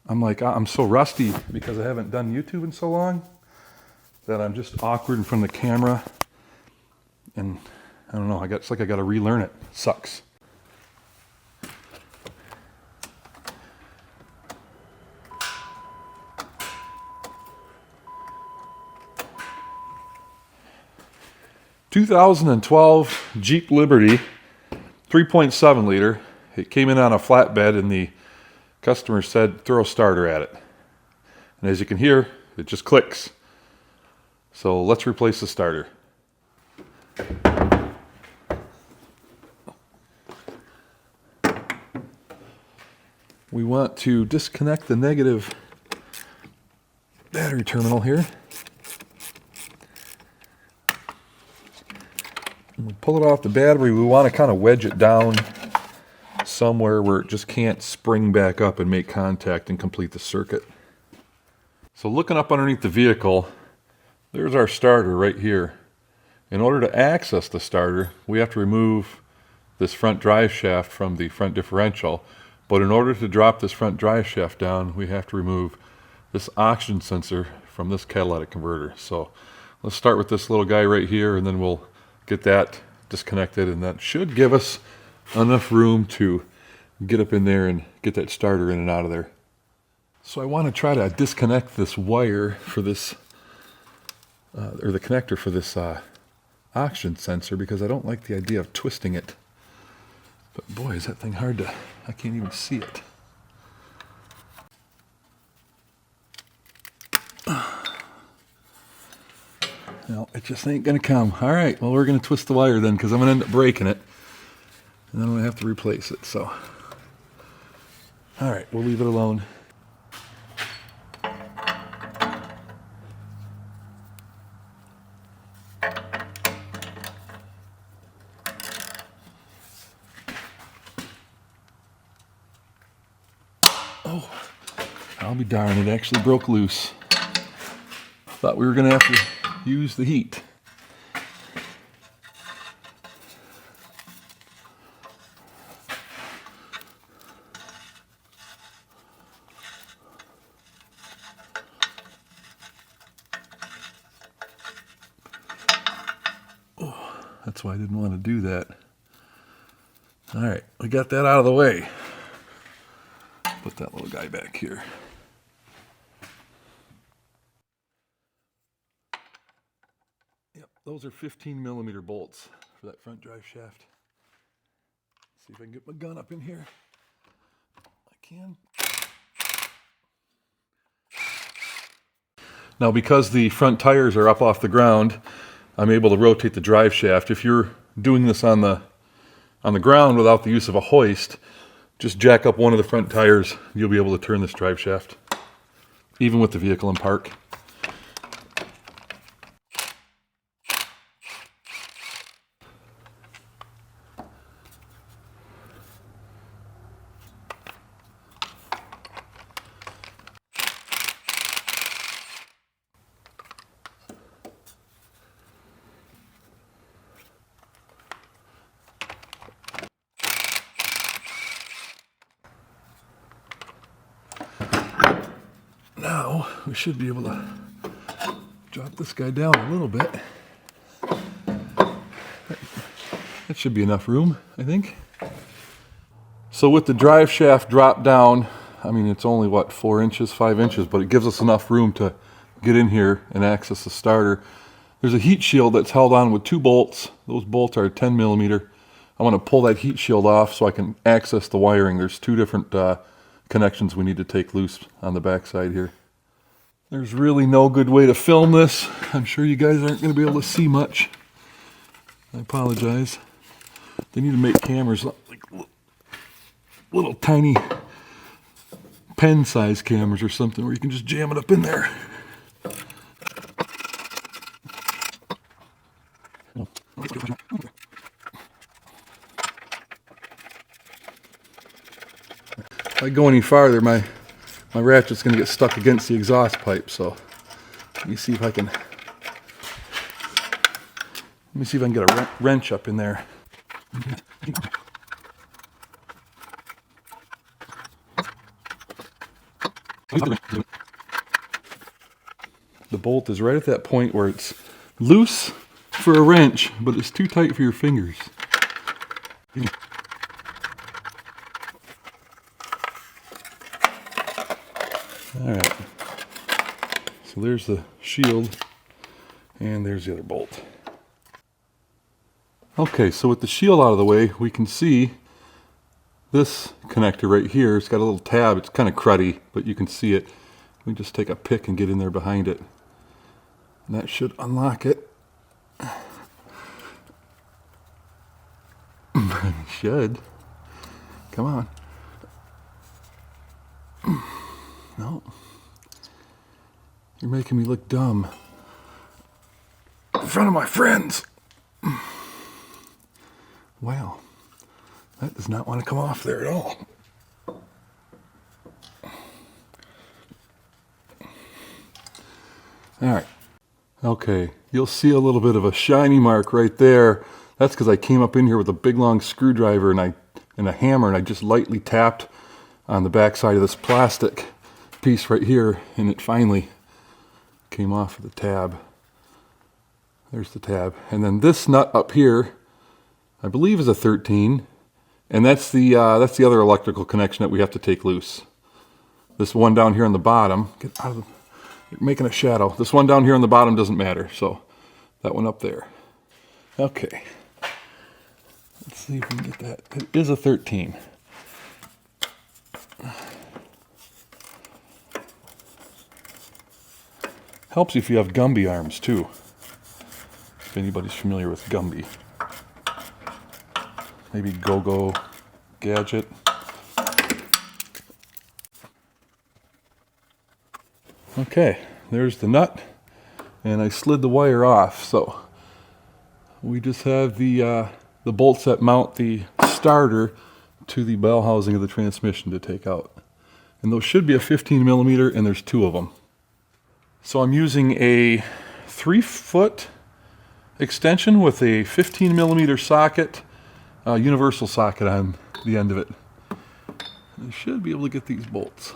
I'm so rusty because I haven't done YouTube in so long that I'm just awkward in front of the camera. And I don't know, it's like I got to relearn it. Sucks. ...2012 Jeep Liberty, 3.7 liter. It came in on a flatbed and the customer said throw a starter at it. And as you can hear, it just clicks. So let's replace the starter. We want to disconnect the negative battery terminal here. And we pull it off the battery. We want to kind of wedge it down somewhere where it just can't spring back up and make contact and complete the circuit. So looking up underneath the vehicle, there's our starter right here. In order to access the starter, we have to remove this front drive shaft from the front differential. But in order to drop this front drive shaft down, we have to remove this oxygen sensor from this catalytic converter. So let's start with this little guy right here, and then we'll get that disconnected, and that should give us enough room to get up in there and get that starter in and out of there. So I want to try to disconnect this wire for this, or the connector for this oxygen sensor, because I don't like the idea of twisting it. But boy, is that thing hard to, I can't even see it. No, it just ain't gonna come. All right, well, we're gonna twist the wire then, because I'm gonna end up breaking it. And then I'm gonna have to replace it, so. All right, we'll leave it alone. Oh, I'll be darned, it actually broke loose. Thought we were gonna have to use the heat. Oh, that's why I didn't want to do that. All right, we got that out of the way. Put that little guy back here. Yep, those are 15 millimeter bolts for that front drive shaft. See if I can get my gun up in here. I can. Now, because the front tires are up off the ground, I'm able to rotate the drive shaft. If you're doing this on the ground without the use of a hoist, just jack up one of the front tires, you'll be able to turn this drive shaft, even with the vehicle in park. Now, we should be able to drop this guy down a little bit. That should be enough room, I think. So with the drive shaft dropped down, I mean, it's only, what, 4 inches, 5 inches, but it gives us enough room to get in here and access the starter. There's a heat shield that's held on with 2 bolts. Those bolts are 10 millimeter. I want to pull that heat shield off so I can access the wiring. There's 2 different connections we need to take loose on the back side here. There's really no good way to film this. I'm sure you guys aren't going to be able to see much. I apologize. They need to make cameras like little tiny pen-sized cameras or something where you can just jam it up in there. If I go any farther, my ratchet's going to get stuck against the exhaust pipe, so let me see if I can get a wrench up in there. The bolt is right at that point where it's loose for a wrench, but it's too tight for your fingers. Alright, so there's the shield, and there's the other bolt. Okay, so with the shield out of the way, we can see this connector right here. It's got a little tab. It's kind of cruddy, but you can see it. We can just take a pick and get in there behind it. And that should unlock it. It should. Come on. No. You're making me look dumb in front of my friends. Wow. That does not want to come off there at all. Alright. Okay, you'll see a little bit of a shiny mark right there. That's because I came up in here with a big long screwdriver and a hammer, and I just lightly tapped on the back side of this plastic piece right here, and it finally came off of the tab. There's the tab. And then this nut up here, I believe is a 13, and that's the other electrical connection that we have to take loose. This one down here on the bottom, get out of the, you're making a shadow. This one down here on the bottom doesn't matter, so that one up there. Okay. Let's see if we can get that. It is a 13. Helps if you have Gumby arms too. If anybody's familiar with Gumby. Maybe Go-Go Gadget. Okay, there's the nut, and I slid the wire off. So we just have the bolts that mount the starter to the bell housing of the transmission to take out. And those should be a 15 millimeter, and there's two of them. So I'm using a 3-foot extension with a 15 millimeter socket, universal socket on the end of it. I should be able to get these bolts.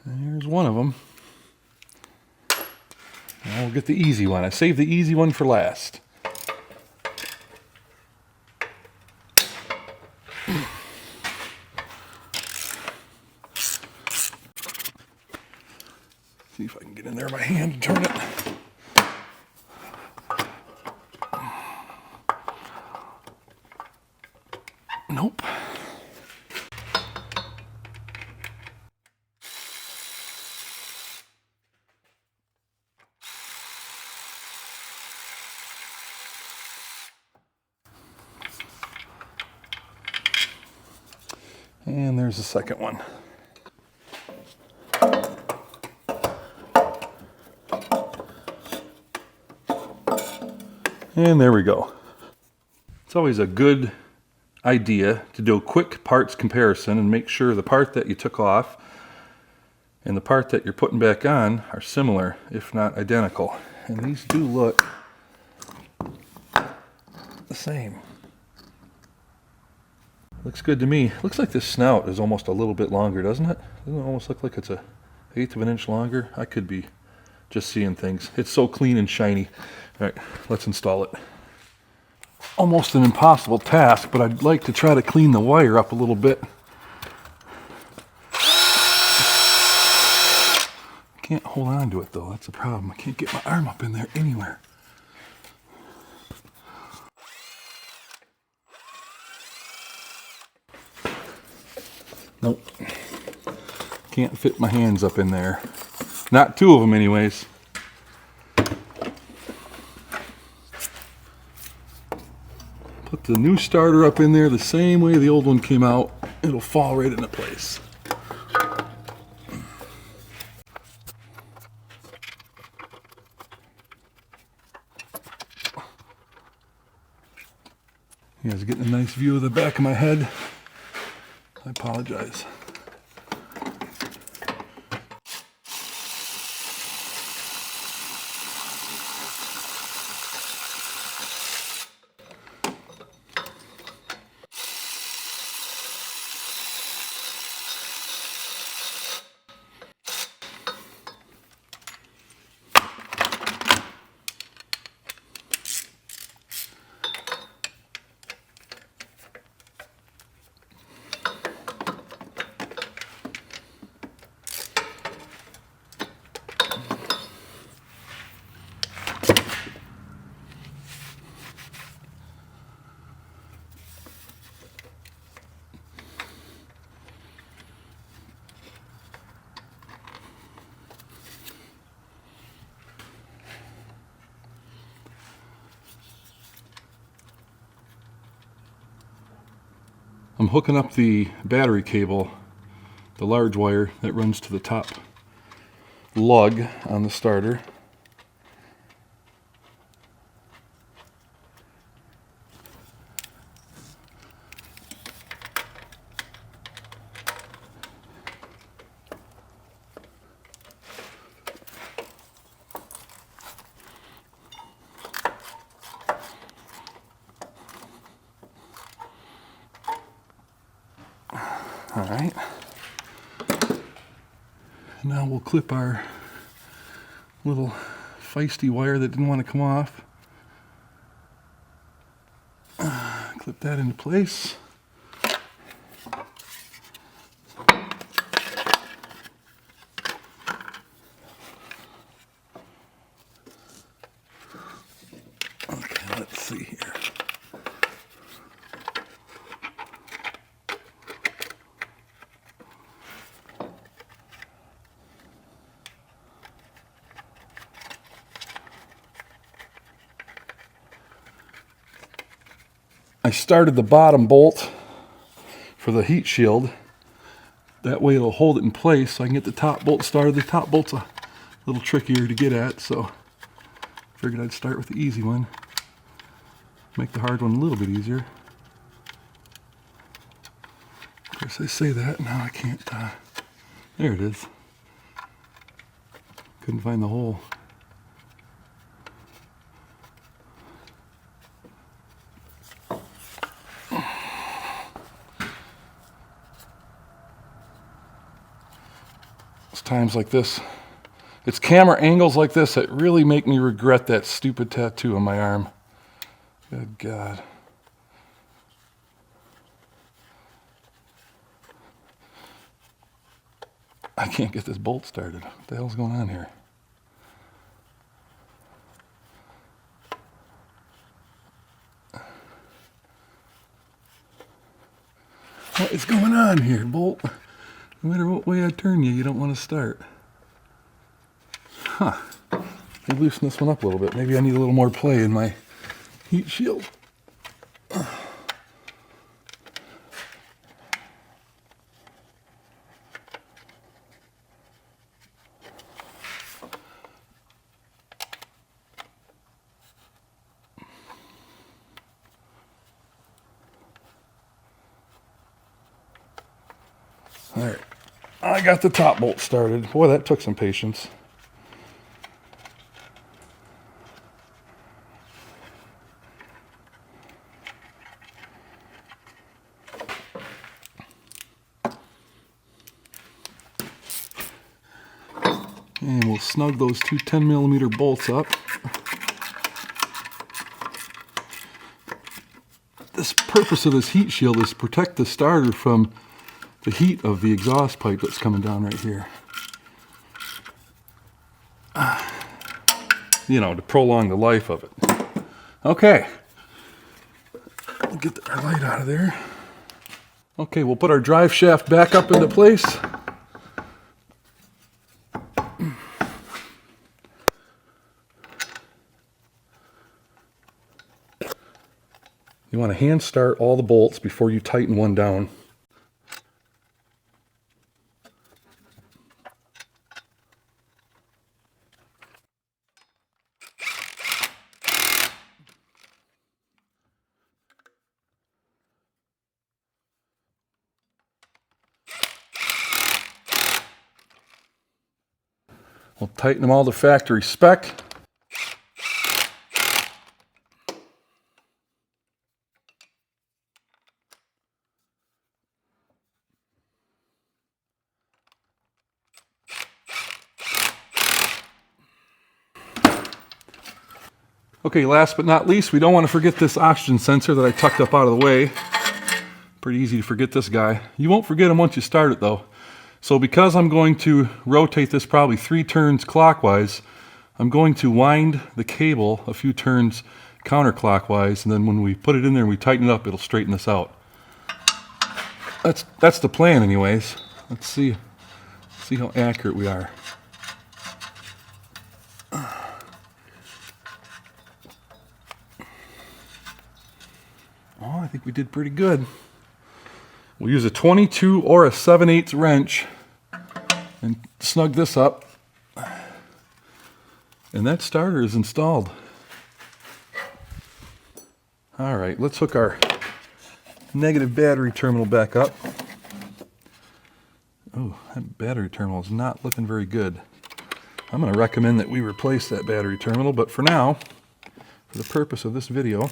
Here's one of them. I'll get the easy one. I saved the easy one for last. See if I can get in there with my hand and turn it. Nope. And there's the second one. And there we go. It's always a good idea to do a quick parts comparison and make sure the part that you took off and the part that you're putting back on are similar, if not identical. And these do look the same. Looks good to me. Looks like this snout is almost a little bit longer, doesn't it? Doesn't it almost look like it's 1/8 of an inch longer? I could be just seeing things. It's so clean and shiny. All right, let's install it. Almost an impossible task, but I'd like to try to clean the wire up a little bit. Can't hold on to it though, that's the problem. I can't get my arm up in there anywhere. Nope. Can't fit my hands up in there. Not two of them anyways. Put the new starter up in there the same way the old one came out. It'll fall right into place. You guys are getting a nice view of the back of my head. I apologize. I'm hooking up the battery cable, the large wire that runs to the top lug on the starter. All right. Now we'll clip our little feisty wire that didn't want to come off. Clip that into place. Okay, let's see here. I started the bottom bolt for the heat shield. That way it'll hold it in place so I can get the top bolt started. The top bolt's a little trickier to get at, so figured I'd start with the easy one. Make the hard one a little bit easier. Of course I say that, now I can't, there it is. Couldn't find the hole. It's times like this. It's camera angles like this that really make me regret that stupid tattoo on my arm. Good God. I can't get this bolt started. What the hell's going on here? What is going on here, bolt? No matter what way I turn you, you don't want to start. Huh. I'll loosen this one up a little bit. Maybe I need a little more play in my heat shield. All right, I got the top bolt started. Boy, that took some patience. And we'll snug those two 10mm bolts up. This purpose of this heat shield is to protect the starter from the heat of the exhaust pipe that's coming down right here. You know, to prolong the life of it. Okay. We'll get our light out of there. Okay, we'll put our drive shaft back up into place. You want to hand start all the bolts before you tighten one down. We'll tighten them all to factory spec. Okay, last but not least, we don't want to forget this oxygen sensor that I tucked up out of the way. Pretty easy to forget this guy. You won't forget him once you start it though. So because I'm going to rotate this probably 3 turns clockwise, I'm going to wind the cable a few turns counterclockwise, and then when we put it in there and we tighten it up, it'll straighten this out. That's the plan anyways. Let's see how accurate we are. Oh, I think we did pretty good. We'll use a 22 or a 7/8 wrench and snug this up. And that starter is installed. All right, let's hook our negative battery terminal back up. Oh, that battery terminal is not looking very good. I'm going to recommend that we replace that battery terminal, but for now, for the purpose of this video,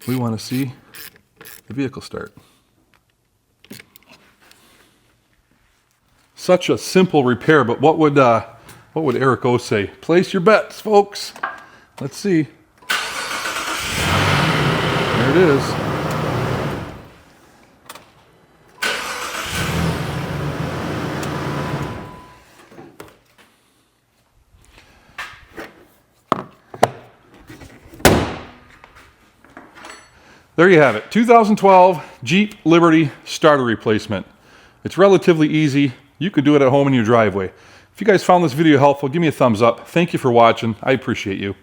we want to see the vehicle start. Such a simple repair, but what would Eric O say? Place your bets, folks. Let's see. There it is. There you have it, 2012 Jeep Liberty starter replacement. It's relatively easy. You could do it at home in your driveway. If you guys found this video helpful, give me a thumbs up. Thank you for watching. I appreciate you.